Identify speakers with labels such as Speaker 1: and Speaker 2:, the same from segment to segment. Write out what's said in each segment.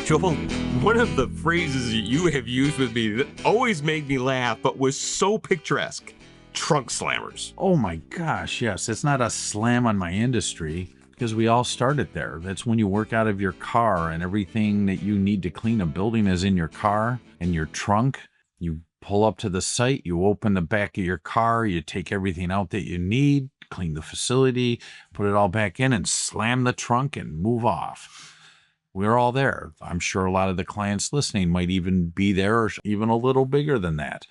Speaker 1: Joel, one of the phrases you have used with me that always made me laugh, but was so picturesque, trunk slammers.
Speaker 2: Oh my gosh, yes. It's not a slam on my industry because we all started there. That's when you work out of your car and everything that you need to clean a building is in your car and your trunk. You pull up to the site, you open the back of your car, you take everything out that you need, clean the facility, put it all back in and slam the trunk and move off. We're all there. I'm sure a lot of the clients listening might even be there or even a little bigger than that.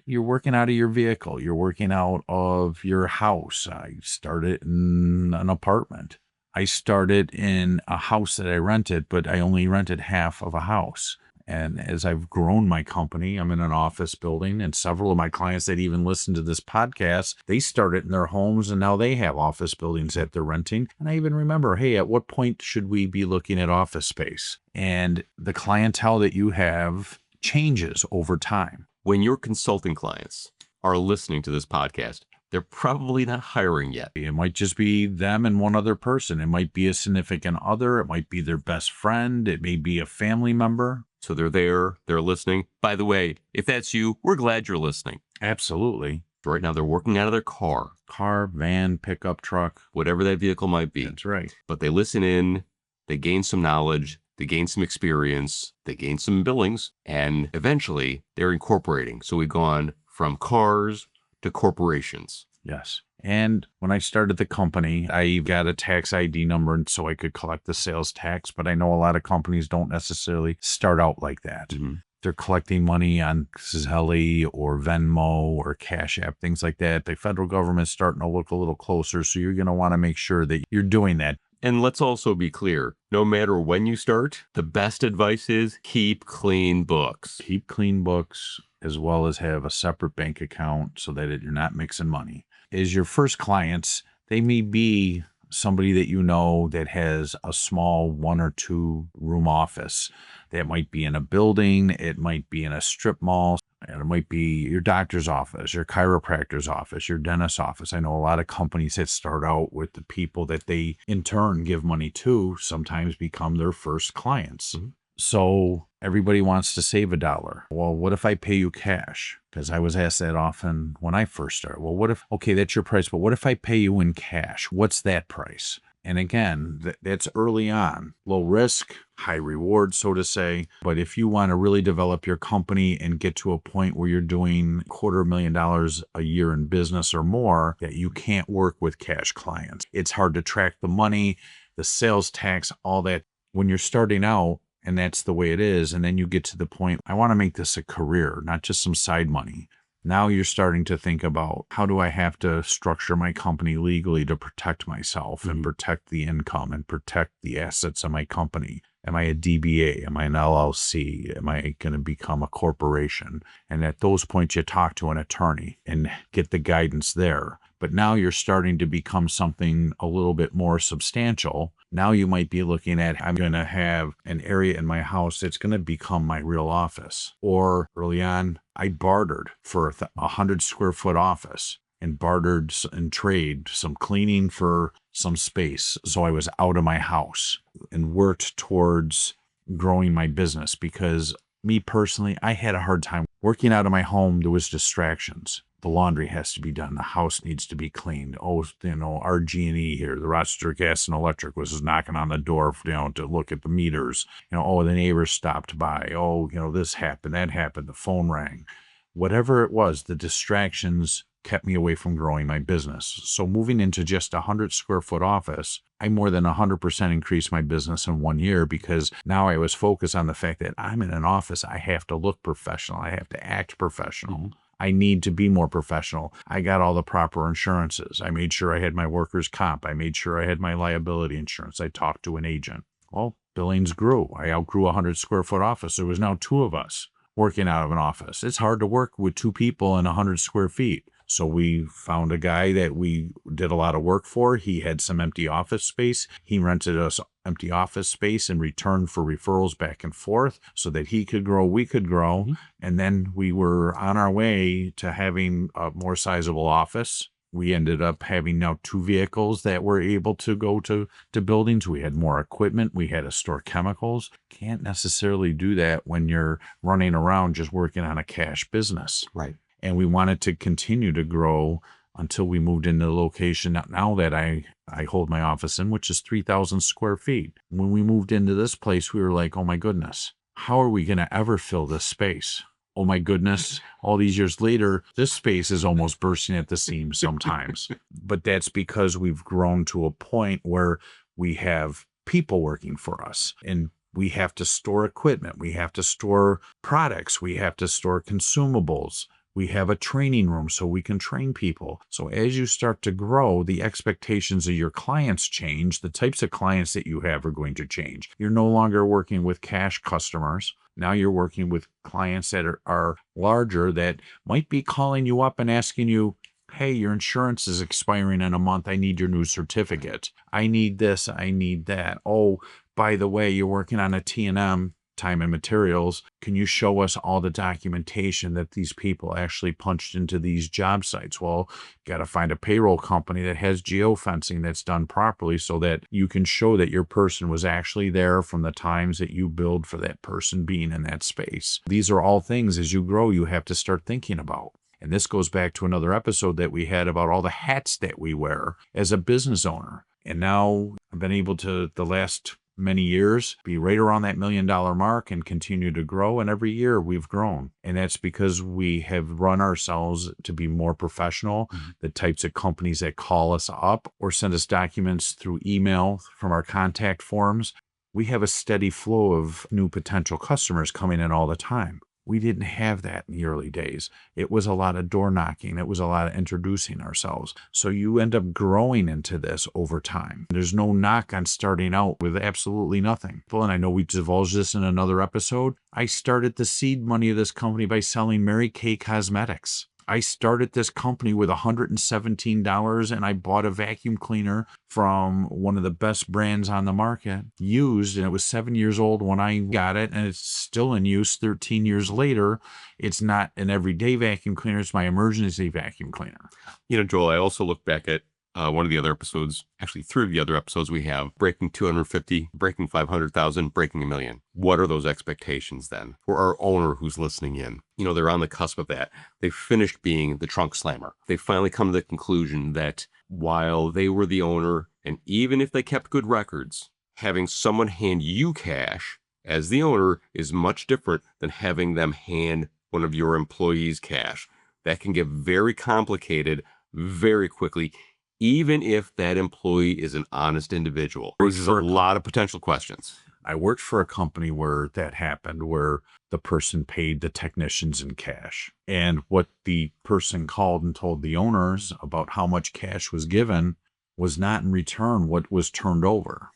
Speaker 2: You're working out of your vehicle. You're working out of your house. I started in an apartment. I started in a house that I rented, but I only rented half of a house. And as I've grown my company, I'm in an office building, and several of my clients that even listen to this podcast, they started in their homes and now they have office buildings that they're renting. And I even remember, hey, at what point should we be looking at office space? And the clientele that you have changes over time.
Speaker 1: When your consulting clients are listening to this podcast, they're probably not hiring yet.
Speaker 2: It might just be them and one other person. It might be a significant other. It might be their best friend. It may be a family member.
Speaker 1: So they're there, they're listening. By the way, if that's you, we're glad you're listening.
Speaker 2: Absolutely.
Speaker 1: Right now, they're working out of their car.
Speaker 2: Car, van, pickup truck.
Speaker 1: Whatever that vehicle might be.
Speaker 2: That's right.
Speaker 1: But they listen in, they gain some knowledge, they gain some experience, they gain some billings, and eventually they're incorporating. So we've gone from cars to corporations.
Speaker 2: Yes. And when I started the company, I got a tax ID number and so I could collect the sales tax. But I know a lot of companies don't necessarily start out like that. Mm-hmm. They're collecting money on Zelle or Venmo or Cash App, things like that. The federal government's starting to look a little closer. So you're going to want to make sure that you're doing that.
Speaker 1: And let's also be clear, no matter when you start, the best advice is keep clean books.
Speaker 2: Keep clean books, as well as have a separate bank account so that you're not mixing money. As your first clients, they may be somebody that you know that has a small 1 or 2 room office. That might be in a building, it might be in a strip mall, and it might be your doctor's office, your chiropractor's office, your dentist's office. I know a lot of companies that start out with the people that they in turn give money to sometimes become their first clients. Mm-hmm. So everybody wants to save $1. Well, what if I pay you cash? Because I was asked that often when I first started. Well, what if, okay, that's your price, but what if I pay you in cash? What's that price? And again, that's early on. Low risk, high reward, so to say. But if you want to really develop your company and get to a point where you're doing $250,000 a year in business or more, that you can't work with cash clients. It's hard to track the money, the sales tax, all that. When you're starting out, and that's the way it is. And then you get to the point, I want to make this a career, not just some side money. Now you're starting to think about, how do I have to structure my company legally to protect myself and protect the income and protect the assets of my company? Am I a DBA? Am I an LLC? Am I going to become a corporation? And at those points, you talk to an attorney and get the guidance there. But now you're starting to become something a little bit more substantial. Now you might be looking at, I'm going to have an area in my house that's going to become my real office. Or early on, I bartered for a 100 square foot office and bartered and trade some cleaning for some space. So I was out of my house and worked towards growing my business, because me personally, I had a hard time working out of my home. There was distractions. The laundry has to be done. The house needs to be cleaned. Oh, RG&E here, the Rochester Gas and Electric was knocking on the door, to look at the meters. Oh, the neighbors stopped by. Oh, this happened, that happened. The phone rang. Whatever it was, the distractions kept me away from growing my business. So moving into just a 100 square foot office, I more than 100% increased my business in 1 year, because now I was focused on the fact that I'm in an office. I have to look professional. I have to act professional. Mm-hmm. I need to be more professional. I got all the proper insurances. I made sure I had my workers' comp. I made sure I had my liability insurance. I talked to an agent. Well, billings grew. I outgrew a 100 square foot office. There was now 2 of us working out of an office. It's hard to work with 2 people in 100 square feet. So we found a guy that we did a lot of work for. He had some empty office space. He rented us empty office space in return for referrals back and forth so that he could grow, we could grow. Mm-hmm. And then we were on our way to having a more sizable office. We ended up having now 2 vehicles that were able to go to buildings. We had more equipment. We had to store chemicals. Can't necessarily do that when you're running around just working on a cash business.
Speaker 1: Right.
Speaker 2: And we wanted to continue to grow until we moved into the location now that I hold my office in, which is 3,000 square feet. When we moved into this place, we were like, oh my goodness, how are we going to ever fill this space? Oh my goodness, all these years later, this space is almost bursting at the seams sometimes. But that's because we've grown to a point where we have people working for us, and we have to store equipment. We have to store products. We have to store consumables. We have a training room so we can train people. So as you start to grow, the expectations of your clients change. The types of clients that you have are going to change. You're no longer working with cash customers. Now you're working with clients that are larger, that might be calling you up and asking you, hey, your insurance is expiring in a month. I need your new certificate. I need this. I need that. Oh, by the way, you're working on a T&M, time and materials. Can you show us all the documentation that these people actually punched into these job sites? Well, got to find a payroll company that has geofencing that's done properly so that you can show that your person was actually there from the times that you billed for that person being in that space. These are all things as you grow, you have to start thinking about. And this goes back to another episode that we had about all the hats that we wear as a business owner. And now I've been able to, the last many years, be right around that $1 million mark and continue to grow. And every year we've grown. And that's because we have run ourselves to be more professional. The types of companies that call us up or send us documents through email from our contact forms, we have a steady flow of new potential customers coming in all the time. We didn't have that in the early days. It was a lot of door knocking. It was a lot of introducing ourselves. So you end up growing into this over time. There's no knock on starting out with absolutely nothing. Well, and I know we divulged this in another episode. I started the seed money of this company by selling Mary Kay Cosmetics. I started this company with $117 and I bought a vacuum cleaner from one of the best brands on the market, used, and it was 7 years old when I got it, and it's still in use 13 years later. It's not an everyday vacuum cleaner, it's my emergency vacuum cleaner.
Speaker 1: You know, Joel, I also look back at one of the other episodes, actually 3 of the other episodes we have, breaking 250, breaking 500,000, breaking $1 million. What are those expectations then for our owner who's listening in? You know, they're on the cusp of that. They've finished being the trunk slammer. They finally come to the conclusion that while they were the owner, and even if they kept good records, having someone hand you cash as the owner is much different than having them hand one of your employees cash. That can get very complicated very quickly, even if that employee is an honest individual. Raises a lot of potential questions.
Speaker 2: I worked for a company where that happened, where the person paid the technicians in cash. And what the person called and told the owners about how much cash was given was not in return what was turned over.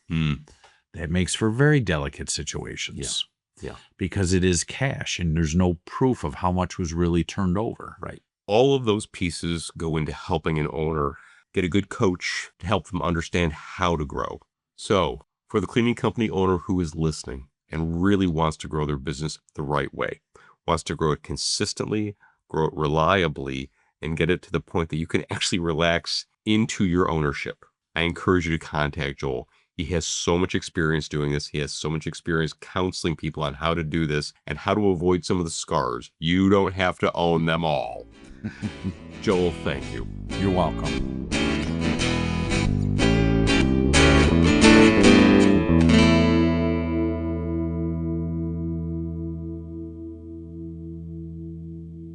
Speaker 2: That makes for very delicate situations.
Speaker 1: Yeah.
Speaker 2: Because it is cash and there's no proof of how much was really turned over.
Speaker 1: Right. All of those pieces go into helping an owner get a good coach to help them understand how to grow. So for the cleaning company owner who is listening and really wants to grow their business the right way, wants to grow it consistently, grow it reliably, and get it to the point that you can actually relax into your ownership, I encourage you to contact Joel. He has so much experience doing this. He has so much experience counseling people on how to do this and how to avoid some of the scars. You don't have to own them all. Joel, thank you.
Speaker 2: You're welcome.